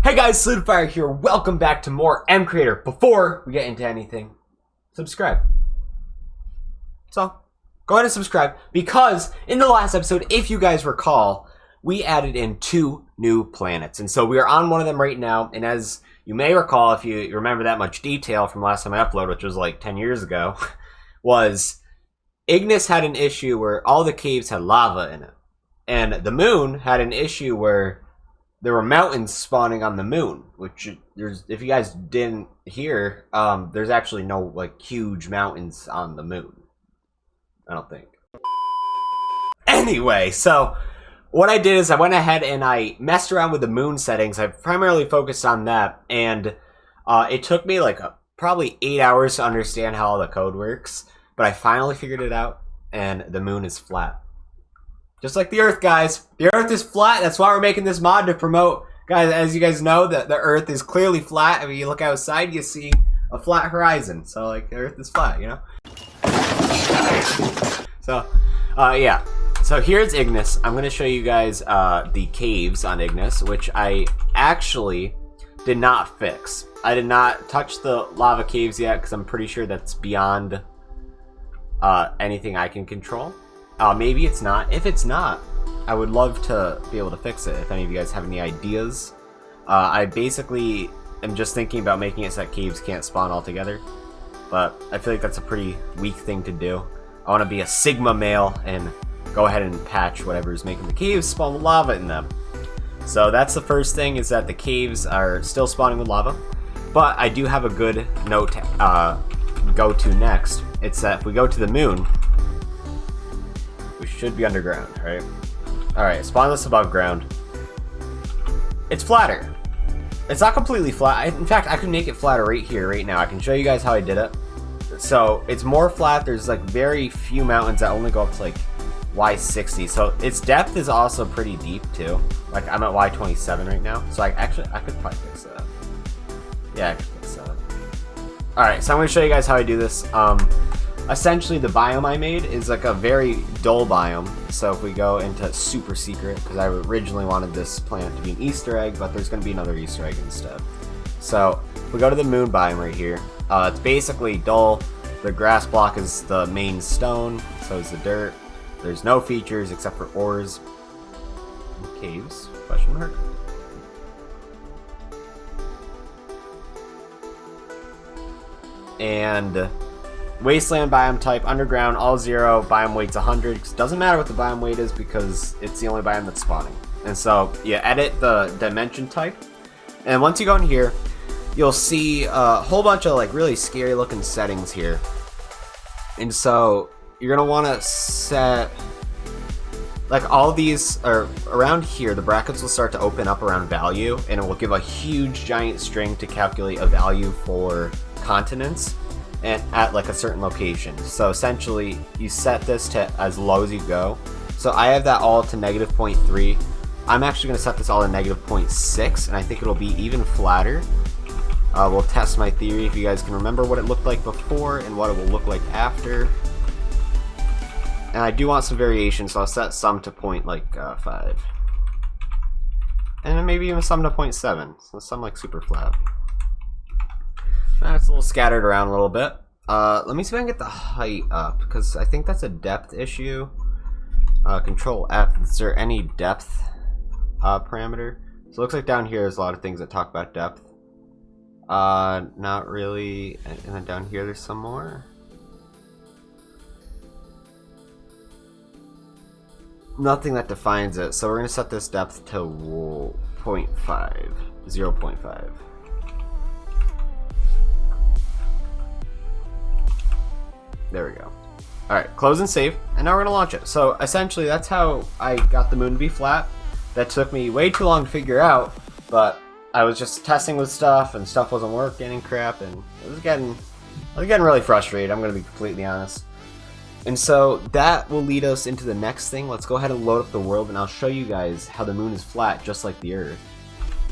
Hey guys, Saladifier here. Welcome back to more MCreator. Before we get into anything, subscribe. So, go ahead and subscribe because in the last episode, if you guys recall, we added in 2 new planets. And so we are on one of them right now. And as you may recall, if you remember that much detail from last time I uploaded, which was like 10 years ago, was Ignis had an issue where all the caves had lava in it. And the moon had an issue where there were mountains spawning on the moon, which there's, if you guys didn't hear, there's actually no like huge mountains on the moon. I don't think. Anyway, so what I did is I went ahead and I messed around with the moon settings. I primarily focused on that, and it took me like probably 8 hours to understand how all the code works, but I finally figured it out, and the moon is flat. Just like the Earth, guys. The Earth is flat. That's why we're making this mod to promote. Guys, as you guys know, the Earth is clearly flat. I mean, you look outside, you see a flat horizon. So, like, the Earth is flat, you know? So, yeah. So here's Ignis. I'm going to show you guys the caves on Ignis, which I actually did not fix. I did not touch the lava caves yet because I'm pretty sure that's beyond anything I can control. Maybe it's not. If it's not, I would love to be able to fix it. If any of you guys have any ideas. I basically am just thinking about making it so that caves can't spawn altogether. But I feel like that's a pretty weak thing to do. I want to be a Sigma male and go ahead and patch whatever's making the caves spawn with lava in them. So that's the first thing, is that the caves are still spawning with lava. But I do have a good note to go to next. It's that if we go to the moon, we should be underground, right? Alright, spawnless above ground. It's flatter. It's not completely flat. In fact, I can make it flatter right here, right now. I can show you guys how I did it. So, it's more flat. There's like very few mountains that only go up to like Y60. So, its depth is also pretty deep too. Like, I'm at Y27 right now. So, I could probably fix that. Yeah, I could fix that. Alright, so I'm going to show you guys how I do this. Essentially, the biome I made is like a very dull biome. So if we go into super secret, because I originally wanted this planet to be an Easter egg, but there's going to be another Easter egg instead. So if we go to the moon biome right here, it's basically dull. The grass block is the main stone, so is the dirt. There's no features except for ores and caves, question mark. And wasteland biome type, underground, all 0, biome weight's 100. Doesn't matter what the biome weight is because it's the only biome that's spawning. And so you edit the dimension type, and once you go in here, you'll see a whole bunch of like really scary looking settings here. And so you're gonna want to set like all these are around here. The brackets will start to open up around value, and it will give a huge giant string to calculate a value for continents and at like a certain location. So essentially you set this to as low as you go. So I have that all to -0.3. I'm actually going to set this all to -0.6, and I think it'll be even flatter. We'll test my theory if you guys can remember what it looked like before and what it will look like after. And I do want some variation, so I'll set some to 0.5, and then maybe even some to 0.7, so some like super flat. It's a little scattered around a little bit. Let me see if I can get the height up, because I think that's a depth issue. Control F. Is there any depth parameter? So it looks like down here there's a lot of things that talk about depth. Not really. And then down here there's some more. Nothing that defines it. So we're going to set this depth to 0.5. 0.5. There we go. Alright, close and save, and now we're gonna launch it. So essentially that's how I got the moon to be flat. That took me way too long to figure out, but I was just testing with stuff and stuff wasn't working and crap, and I was getting really frustrated, I'm gonna be completely honest. And so that will lead us into the next thing. Let's go ahead and load up the world, and I'll show you guys how the moon is flat just like the Earth.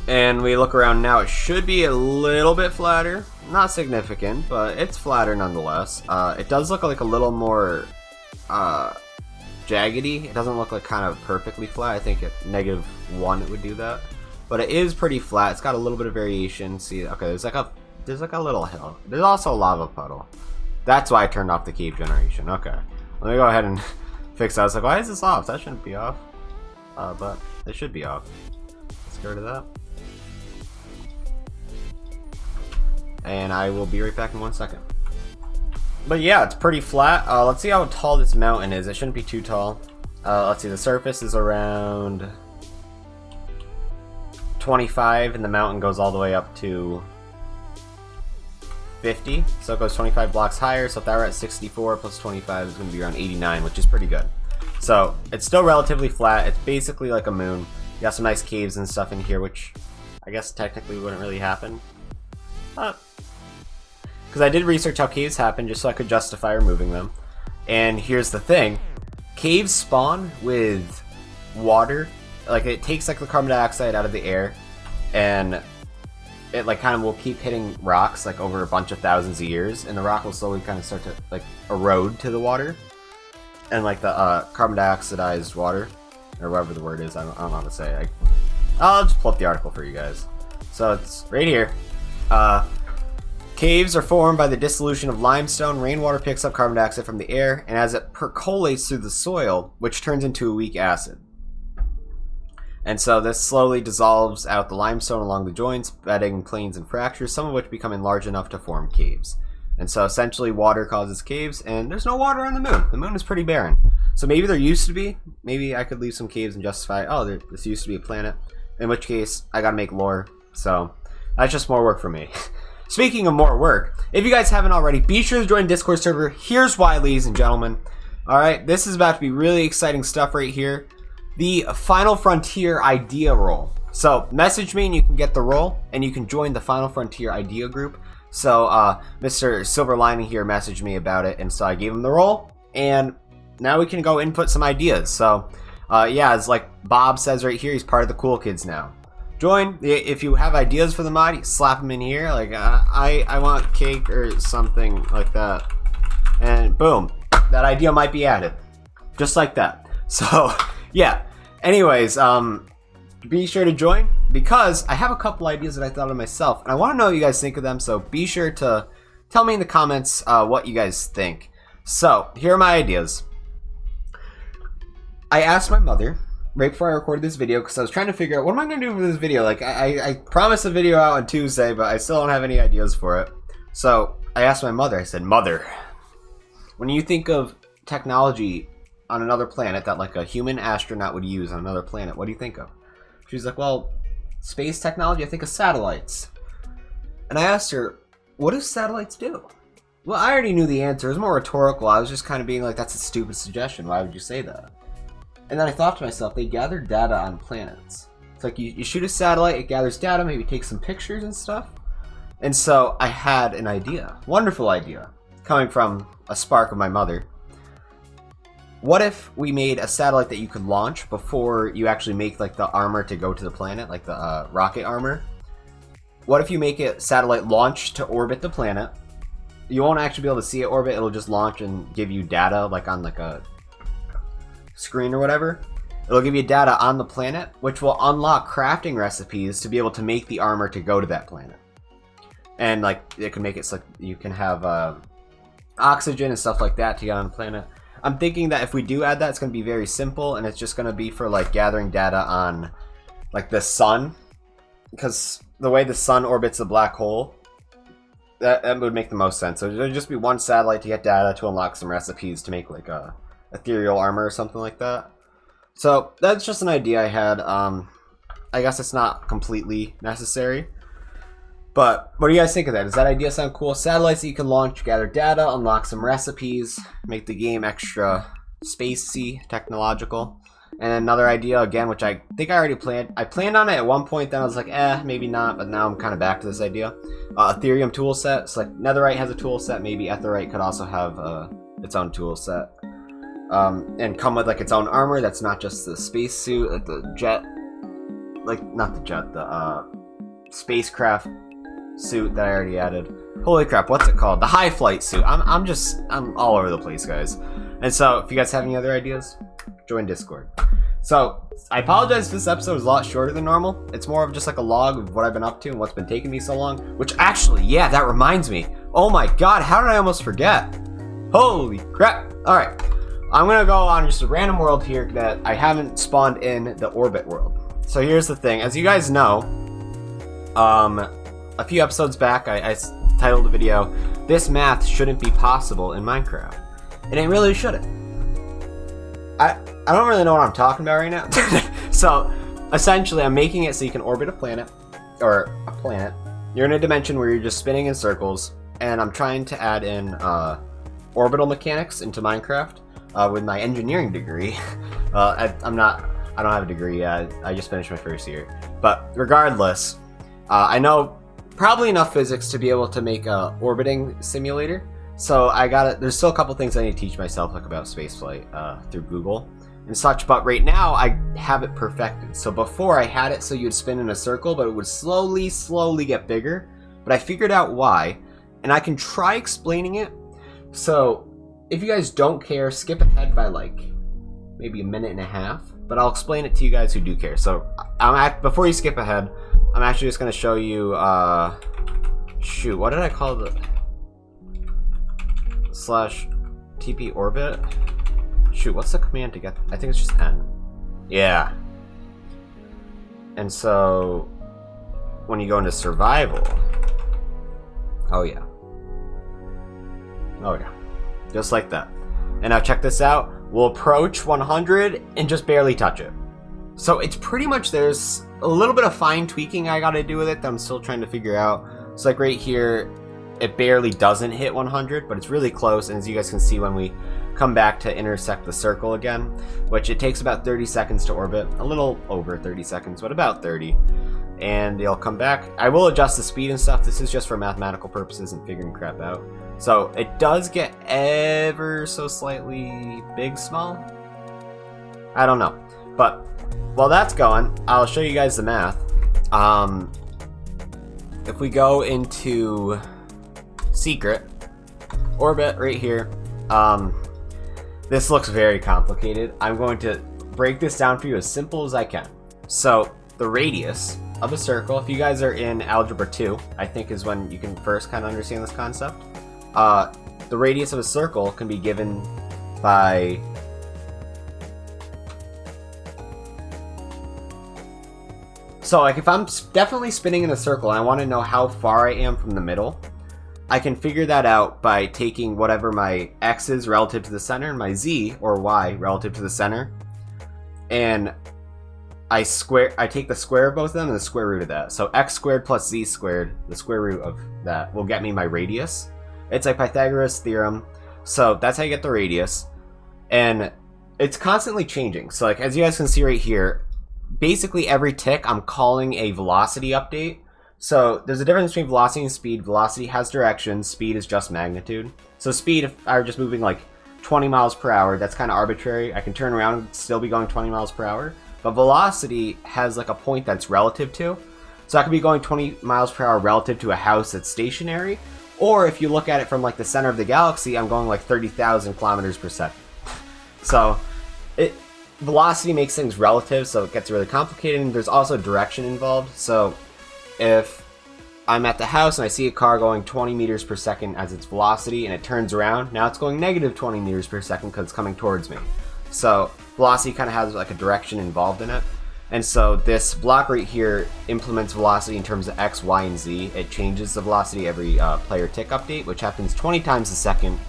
And we look around now, it should be a little bit flatter. Not significant, but it's flatter nonetheless. It does look like a little more jaggedy. It doesn't look like kind of perfectly flat. I think at -1 it would do that. but it is pretty flat. It's got a little bit of variation. See, okay, there's like a little hill. There's also a lava puddle. That's why I turned off the cave generation. Okay, let me go ahead and fix that. I was like, why is this off? That shouldn't be off. But it should be off. Let's get rid of that. And I will be right back in 1 second. But yeah, it's pretty flat. Let's see how tall this mountain is. It shouldn't be too tall. Let's see, the surface is around 25 and the mountain goes all the way up to 50. So it goes 25 blocks higher. So if that were at 64 plus 25 is going to be around 89, which is pretty good. So it's still relatively flat. It's basically like a moon. You got some nice caves and stuff in here, which I guess technically wouldn't really happen. Because I did research how caves happen just so I could justify removing them. And here's the thing. Caves spawn with water. Like, it takes like the carbon dioxide out of the air, and it like kind of will keep hitting rocks like over a bunch of thousands of years, and the rock will slowly kind of start to like erode to the water. And like the carbon dioxidized water, or whatever the word is, I don't know how to say. I'll just pull up the article for you guys. So it's right here. Caves are formed by the dissolution of limestone. Rainwater picks up carbon dioxide from the air, and as it percolates through the soil, which turns into a weak acid. And so this slowly dissolves out the limestone along the joints, bedding planes and fractures, some of which becoming large enough to form caves. And so essentially water causes caves, and there's no water on the moon. The moon is pretty barren. So maybe there used to be. Maybe I could leave some caves and justify, oh, this used to be a planet. In which case, I gotta make lore. So that's just more work for me. Speaking of more work, if you guys haven't already, be sure to join Discord server. Here's why, ladies and gentlemen. Alright, this is about to be really exciting stuff right here. The Final Frontier idea roll. So message me and you can get the roll, and you can join the Final Frontier idea group. So Mr. Silver Lining here messaged me about it, and so I gave him the roll, and now we can go input some ideas. So yeah, as like Bob says right here, he's part of the cool kids now. Join. If you have ideas for the mod, slap them in here. Like I want cake or something like that, and boom, that idea might be added, just like that. So yeah. Anyways, be sure to join because I have a couple ideas that I thought of myself, and I want to know what you guys think of them. So be sure to tell me in the comments what you guys think. So here are my ideas. I asked my mother right before I recorded this video because I was trying to figure out what am I going to do for this video. Like I promised a video out on Tuesday, but I still don't have any ideas for it. So I asked my mother. I said, "Mother, when you think of technology on another planet that like a human astronaut would use on another planet, what do you think of?" She's like, "Well, space technology, I think of satellites." And I asked her, "What do satellites do?" Well, I already knew the answer. It was more rhetorical. I was just kind of being like, that's a stupid suggestion. Why would you say that? And then I thought to myself, they gather data on planets. It's like you shoot a satellite, it gathers data, maybe takes some pictures and stuff. And so I had an idea, wonderful idea, coming from a spark of my mother. What if we made a satellite that you could launch before you actually make like the armor to go to the planet, like the rocket armor? What if you make it satellite launch to orbit the planet? You won't actually be able to see it orbit, it'll just launch and give you data like on like a screen or whatever. It'll give you data on the planet, which will unlock crafting recipes to be able to make the armor to go to that planet. And like it can make it so you can have oxygen and stuff like that to get on the planet. I'm thinking that if we do add that, it's going to be very simple, and it's just going to be for like gathering data on like the sun, because the way the sun orbits the black hole, that would make the most sense. So there'd just be one satellite to get data to unlock some recipes to make like a ethereal armor or something like that. So that's just an idea I had. I guess it's not completely necessary, but what do you guys think of that? Does that idea sound cool? Satellites that you can launch, gather data, unlock some recipes, make the game extra spacey, technological. And another idea again, which I think I already planned. I planned on it at one point, then I was like, maybe not, but now I'm kind of back to this idea. Ethereum tool set. So like Netherite has a tool set, maybe Aetheryte could also have its own tool set. And come with like its own armor that's not just the space suit, like the jet, like not the jet, the spacecraft suit that I already added. Holy crap, what's it called? The high flight suit. I'm all over the place, guys. And so if you guys have any other ideas, join Discord. So, I apologize if this episode is a lot shorter than normal. It's more of just like a log of what I've been up to and what's been taking me so long. Which actually, yeah, that reminds me. Oh my god, how did I almost forget? Holy crap. Alright, I'm gonna go on just a random world here that I haven't spawned in the Orbit world. So here's the thing. As you guys know, a few episodes back, I titled the video, "This math shouldn't be possible in Minecraft." And it really shouldn't. I don't really know what I'm talking about right now. So, essentially, I'm making it so you can orbit a planet, or a planet. You're in a dimension where you're just spinning in circles, and I'm trying to add in orbital mechanics into Minecraft with my engineering degree. I don't have a degree yet. I just finished my first year. But regardless, I know probably enough physics to be able to make a orbiting simulator. So there's still a couple things I need to teach myself, like about spaceflight through Google and such, but right now I have it perfected. So before I had it so you'd spin in a circle, but it would slowly get bigger, but I figured out why, and I can try explaining it. So if you guys don't care, skip ahead by like maybe a minute and a half, but I'll explain it to you guys who do care. So before you skip ahead, I'm actually just going to show you, shoot, what did I call the /TP orbit? Shoot, what's the command to get? I think it's just N. Yeah. And so when you go into survival, oh yeah, just like that. And now check this out. We'll approach 100 and just barely touch it. So it's pretty much, there's a little bit of fine tweaking I gotta do with it that I'm still trying to figure out. It's like right here, it barely doesn't hit 100, but it's really close. And as you guys can see, when we come back to intersect the circle again, which it takes about 30 seconds to orbit, a little over 30 seconds, but about 30. And you'll come back. I will adjust the speed and stuff. This is just for mathematical purposes and figuring crap out. So it does get ever so slightly small. I don't know. But while that's going, I'll show you guys the math. If we go into secret orbit right here, this looks very complicated. I'm going to break this down for you as simple as I can. So the radius of a circle, if you guys are in algebra 2, I think is when you can first kind of understand this concept. The radius of a circle can be given by so like if I'm definitely spinning in a circle and I want to know how far I am from the middle, I can figure that out by taking whatever my x is relative to the center and my z or y relative to the center, and I take the square of both of them and the square root of that. So x squared plus z squared, the square root of that, will get me my radius. It's like Pythagoras theorem. So that's how you get the radius, and it's constantly changing. So like as you guys can see right here, basically every tick I'm calling a velocity update. So there's a difference between velocity and speed. Velocity has direction, speed is just magnitude. So speed, if I were just moving like 20 miles per hour, that's kind of arbitrary. I can turn around and still be going 20 miles per hour. But velocity has like a point that's relative to. So I could be going 20 miles per hour relative to a house that's stationary. Or if you look at it from like the center of the galaxy, I'm going like 30,000 kilometers per second. So velocity makes things relative, so it gets really complicated. And there's also direction involved. So if I'm at the house and I see a car going 20 meters per second as its velocity and it turns around, now it's going negative 20 meters per second because it's coming towards me. So velocity kind of has like a direction involved in it. And so this block right here implements velocity in terms of x, y, and z. It changes the velocity every player tick update, which happens 20 times a second.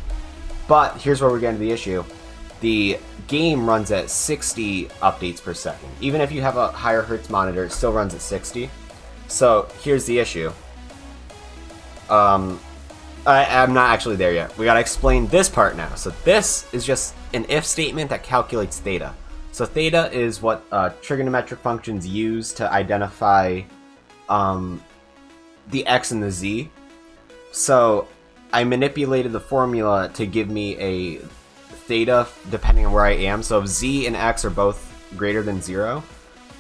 But here's where we're getting to the issue. The game runs at 60 updates per second. Even if you have a higher hertz monitor, it still runs at 60. So here's the issue. I'm not actually there yet. We gotta explain this part now. So this is just an if statement that calculates theta. So theta is what trigonometric functions use to identify the x and the z. So I manipulated the formula to give me a theta depending on where I am. So if z and x are both greater than 0,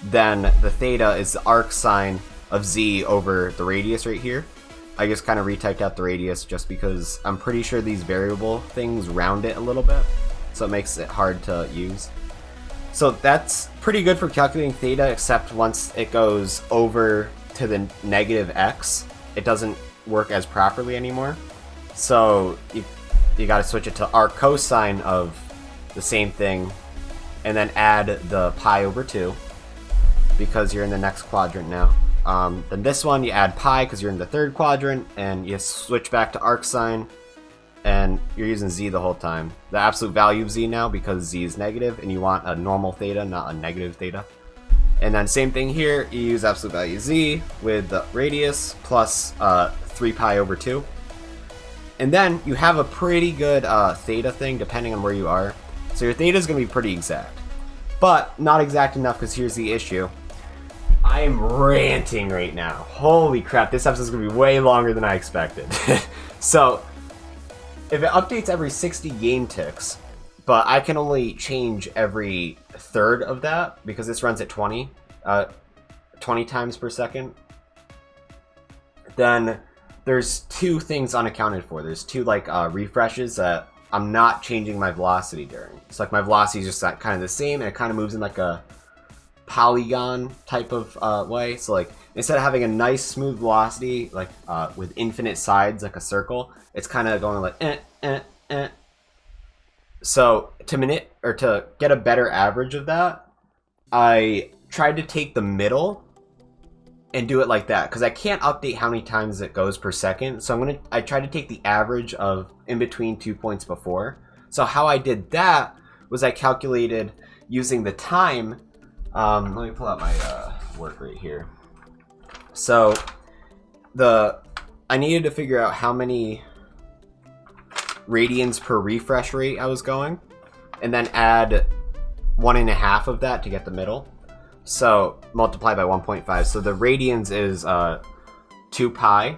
then the theta is the arc sine of z over the radius right here. I just kind of retyped out the radius just because I'm pretty sure these variable things round it a little bit, so it makes it hard to use. So that's pretty good for calculating theta, except once it goes over to the negative x, it doesn't work as properly anymore. So you got to switch it to arc cosine of the same thing, and then add the pi over 2, because you're in the next quadrant now. Then this one, you add pi because you're in the third quadrant, and you switch back to arc sine, and you're using z the whole time. The absolute value of z now, because z is negative, and you want a normal theta, not a negative theta. And then same thing here, you use absolute value z with the radius plus 3 pi over 2. And then you have a pretty good theta thing depending on where you are. So your theta is going to be pretty exact. But not exact enough, because here's the issue. I am ranting right now. Holy crap, this episode is going to be way longer than I expected. So, if it updates every 60 game ticks, but I can only change every third of that, because this runs at 20 times per second, then there's two things unaccounted for. There's two refreshes that I'm not changing my velocity during. So like my velocity is just kind of the same, and it kind of moves in like a polygon type of way. So like instead of having a nice smooth velocity like with infinite sides like a circle, it's kind of going like So to get a better average of that, I tried to take the middle and do it like that, because I can't update how many times it goes per second. So I tried to take the average of in between 2 points before. So how I did that was I calculated using the time. Let me pull out my work right here. So I needed to figure out how many radians per refresh rate I was going, and then add 1.5 of that to get the middle. So multiply by 1.5. So the radians is 2 pi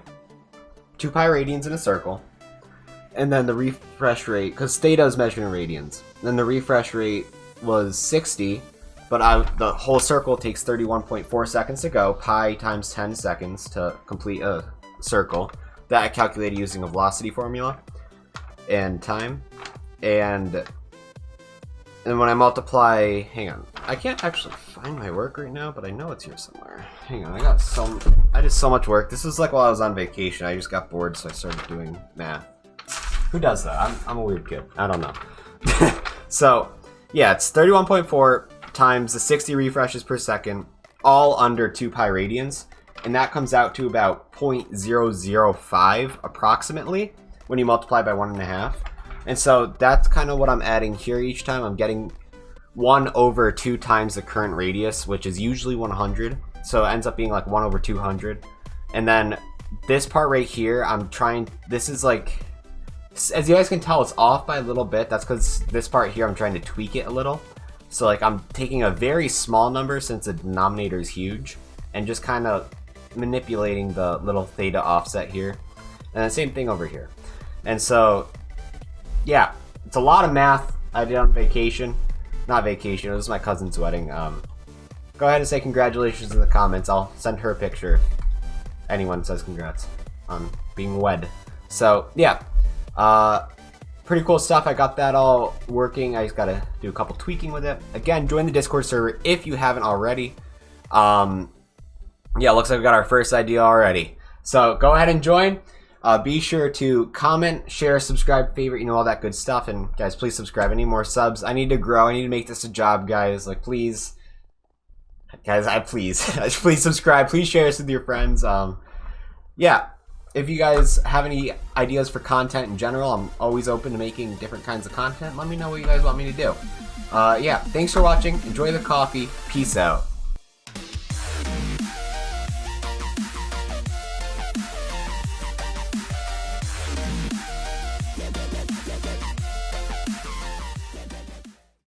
radians in a circle, and then the refresh rate, because theta is measured in radians, then the refresh rate was 60, but the whole circle takes 31.4 seconds to go. Pi times 10 seconds to complete a circle. That I calculated using a velocity formula and time, and when I multiply, hang on, I can't actually find my work right now, but I know it's here somewhere. Hang on, I did so much work. This was like while I was on vacation. I just got bored, so I started doing math. Who does that? I'm a weird kid. I don't know. So yeah, it's 31.4 times the 60 refreshes per second, all under 2 pi radians, and that comes out to about 0.005 approximately when you multiply by 1.5. And so that's kind of what I'm adding here each time. I'm getting 1 over 2 times the current radius, which is usually 100. So it ends up being like 1 over 200. And then this part right here, this is like, as you guys can tell, it's off by a little bit. That's because this part here, I'm trying to tweak it a little. So like I'm taking a very small number since the denominator is huge, and just kind of manipulating the little theta offset here. And the same thing over here. And so yeah, it's a lot of math I did on vacation. Not vacation, it was my cousin's wedding. Go ahead and say congratulations in the comments. I'll send her a picture if anyone says congrats on being wed. So yeah, pretty cool stuff. I got that all working. I just gotta do a couple tweaking with it. Again, join the Discord server if you haven't already. Yeah, looks like we got our first idea already. So go ahead and join. Be sure to comment, share, subscribe, favorite, all that good stuff. And guys, please subscribe. I need more subs. I need to grow. I need to make this a job, guys. Like, please, guys, please subscribe. Please share this with your friends. Yeah, if you guys have any ideas for content in general, I'm always open to making different kinds of content. Let me know what you guys want me to do. Yeah, thanks for watching. Enjoy the coffee. Peace out.